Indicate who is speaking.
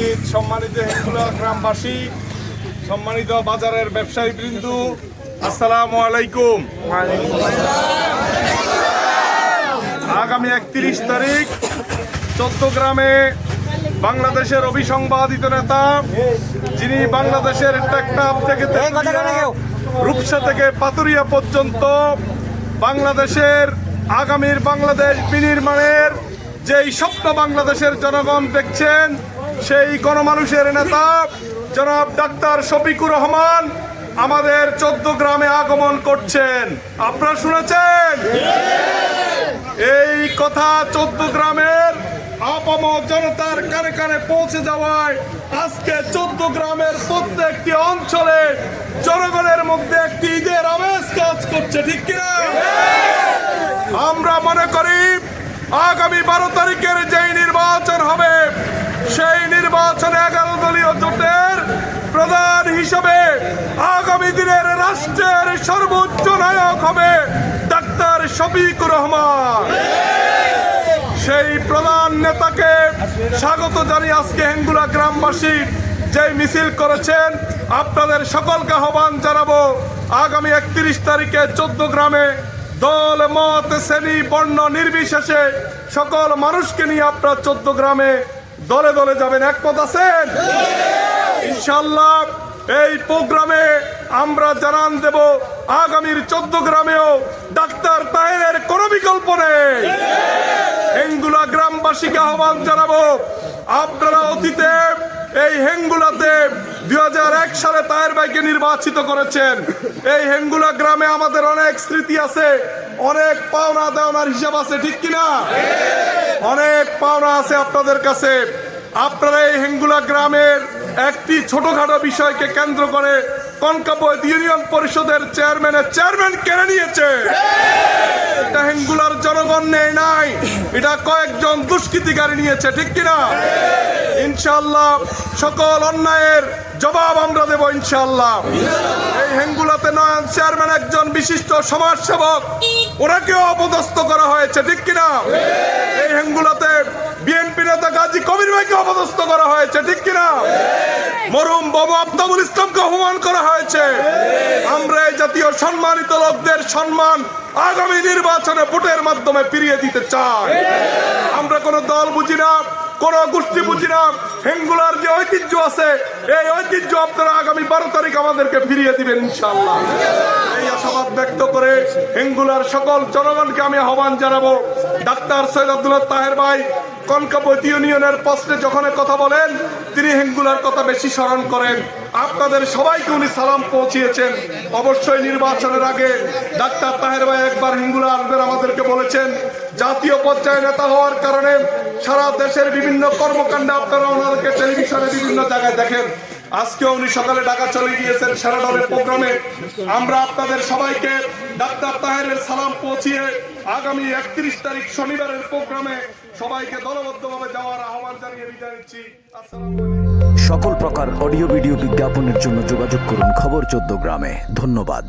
Speaker 1: উপস্থিত সম্মানিত হেঙ্গুলা গ্রামবাসী, সম্মানিত বাজারের ব্যবসায়ী বৃন্দ, আসসালামু আলাইকুম। আগামী 31 তারিখ চট্টগ্রামে বাংলাদেশের অবিসংবাদিত নেতা, যিনি বাংলাদেশের টেকনাফ থেকে রূপসা থেকে পাতুরিয়া পর্যন্ত বাংলাদেশের আগামীর বাংলাদেশ বিনির্মাণের যেই স্বপ্ন বাংলাদেশের জনগণ দেখছেন, সেই গণমানুষের নেতা জনাব ডাক্তার শফিকুর রহমান আমাদের চট্টগ্রামে আগমন করছেন। আপনারা শুনেছেন? এই কথা চট্টগ্রামের আপামর জনতার কানে কানে পৌঁছে যাওয়ায় আজকে চট্টগ্রামের প্রত্যেকটি অঞ্চলে জনগণের মধ্যে একটি ঈদের আমেজ কাজ করছে, ঠিক কিনা? আমরা মনে করি আগামী 12 তারিখের যেই নির্বাচন হবে, সেই নির্বাচনে 11 দলীয় জোটের প্রধান হিসেবে আগামী দিনের রাষ্ট্রের সর্বোচ্চ নায়ক হবে ডাক্তার শফিকুর রহমান। সেই প্রধান নেতাকে স্বাগত জানিয়ে আজকে হেঙ্গুলা গ্রামবাসী যে মিছিল করেছেন, আপনাদের সকলকে আহ্বান জানাবো আগামী 31 তারিখে চট্টগ্রামে দল মত শ্রেণী বর্ণ নির্বিশেষে সকল মানুষকে নিয়ে আপনারা চট্টগ্রামে দলে দলে যাবেন। একমত আছেন? ইনশাআল্লাহ এই প্রোগ্রামে আমরা জানান দেব আগামীর চট্টগ্রামেও ডাক্তার তাহেরের কোনো বিকল্প নেই। হেঙ্গুলা গ্রামবাসীকে আহ্বান জানাবো, আপনারা অতীতে এই হেঙ্গুলাতে 2001 সালে তাহের ভাইকে নির্বাচিত করেছেন। এই হেঙ্গুলা গ্রামে আমাদের অনেক স্মৃতি আছে, অনেক পাওনা দেওয়ার হিসাব আছে, ঠিক কিনা? অনেক পাওনা আছে আপনাদের কাছে। আপনারা এই হেঙ্গুলা গ্রামের একটি ছোটখাটো বিষয়কে কেন্দ্র করে কনকাপয় ইউনিয়ন পরিষদের চেয়ারম্যান কেড়ে নিয়েছে। এটা হেঙ্গুলার জনগণ নেই নাই, এটা কয়েকজন দুষ্কৃতিকারী নিয়েছে, ঠিক কিনা? ইনশাআল্লাহ সকল অন্যায়ের জবাব আমরা দেব ইনশাআল্লাহ। এই হেঙ্গুলাতে নয়ন চেয়ারম্যান একজন বিশিষ্ট সমাজসেবক, ওনাকেও অপদস্থ করা হয়েছে, ঠিক কিনা? এই হেঙ্গুলাতে বিএনপি নেতা গাজী কবির ভাইকে অপদস্থ করা হয়েছে, ঠিক কিনা? মরহুম বাবু আফতাবুল ইসলামকে অপমান করা হয়েছে। আমরা এই জাতীয় সম্মানিত লোকদের সম্মান আগামী নির্বাচনে ভোটের মাধ্যমে ফিরিয়ে দিতে চাই। আমরা কোনো দল বুঝি না, কোন গোষ্ঠী বুঝি না। হেঙ্গুলার যে ঐতিহ্য আছে, এই ঐতিহ্য আপনারা আগামী 12 তারিখ আমাদেরকে ফিরিয়ে দিবেন ইনশাআল্লাহ। এই আশাবাদ ব্যক্ত করে হেঙ্গুলার সকল জনগণকে আমি আহ্বান জানাবো, ডাক্তার সৈয়দ আব্দুল্লাহ তাহের ভাই কনকাপয় ইউনিয়নের প্রশ্নে যখন কথা বলেন, তিনি হেঙ্গুলার কথা বেশি স্মরণ করেন। আপনাদের সবাইকে উনি সালাম পৌঁছিয়েছেন। অবশ্যই নির্বাচনের আগে ডাক্তার তাহের ভাই একবার হেঙ্গুলা আসবেন, আমাদেরকে বলেছেন। জাতীয় পর্যায়ে নেতা হওয়ার কারণে সারা দেশের বিভিন্ন কর্মকাণ্ডে আপনারা ওনাদেরকে টেলিভিশনে বিভিন্ন জায়গায় দেখেন। আজকে উনি সকালে ঢাকা চলে গিয়েছেন সেরাডনের প্রোগ্রামে। আমরা আপনাদের সবাইকে ডাক্তার তাহেরের সালাম পৌঁছিয়ে আগামী 31 তারিখ শনিবারের প্রোগ্রামে সবাইকে দলবদ্ধভাবে যাওয়ার আহ্বান জানিয়ে বিদায় নিচ্ছি।
Speaker 2: সকল প্রকার অডিও ভিডিও বিজ্ঞাপনের জন্য যোগাযোগ করুন খবর 14 গ্রামে। ধন্যবাদ।